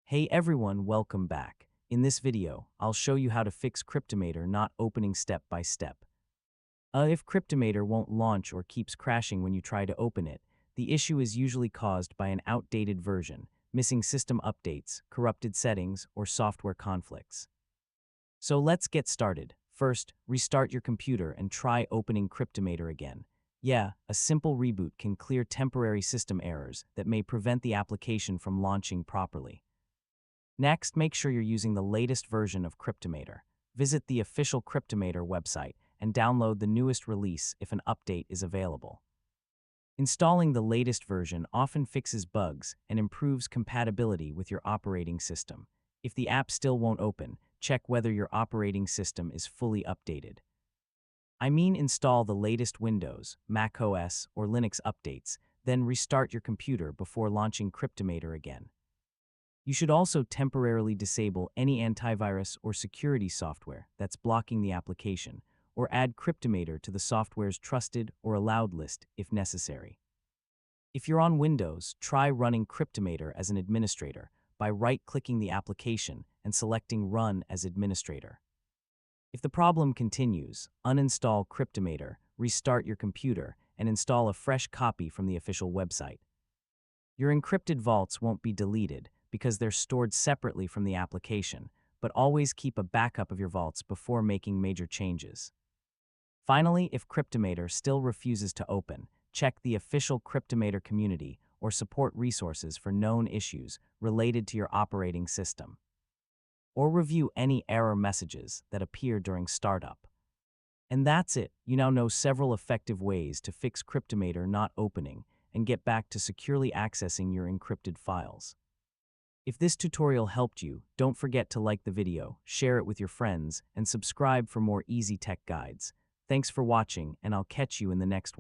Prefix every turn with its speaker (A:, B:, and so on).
A: Hey everyone, welcome back. In this video, I'll show you how to fix Cryptomator not opening step by step. If Cryptomator won't launch or keeps crashing when you try to open it, the issue is usually caused by an outdated version, missing system updates, corrupted settings, or software conflicts. So let's get started. First, restart your computer and try opening Cryptomator again. Yeah, a simple reboot can clear temporary system errors that may prevent the application from launching properly. Next, make sure you're using the latest version of Cryptomator. Visit the official Cryptomator website and download the newest release if an update is available. Installing the latest version often fixes bugs and improves compatibility with your operating system. If the app still won't open, check whether your operating system is fully updated. I mean, install the latest Windows, macOS, or Linux updates, then restart your computer before launching Cryptomator again. You should also temporarily disable any antivirus or security software that's blocking the application, or add Cryptomator to the software's trusted or allowed list if necessary. If you're on Windows, try running Cryptomator as an administrator by right-clicking the application and selecting Run as Administrator. If the problem continues, uninstall Cryptomator, restart your computer, and install a fresh copy from the official website. Your encrypted vaults won't be deleted because they're stored separately from the application, but always keep a backup of your vaults before making major changes. Finally, if Cryptomator still refuses to open, check the official Cryptomator community or support resources for known issues related to your operating system. Or review any error messages that appear during startup. And that's it. You now know several effective ways to fix Cryptomator not opening and get back to securely accessing your encrypted files. If this tutorial helped you, don't forget to like the video, share it with your friends, and subscribe for more easy tech guides. Thanks for watching, and I'll catch you in the next one.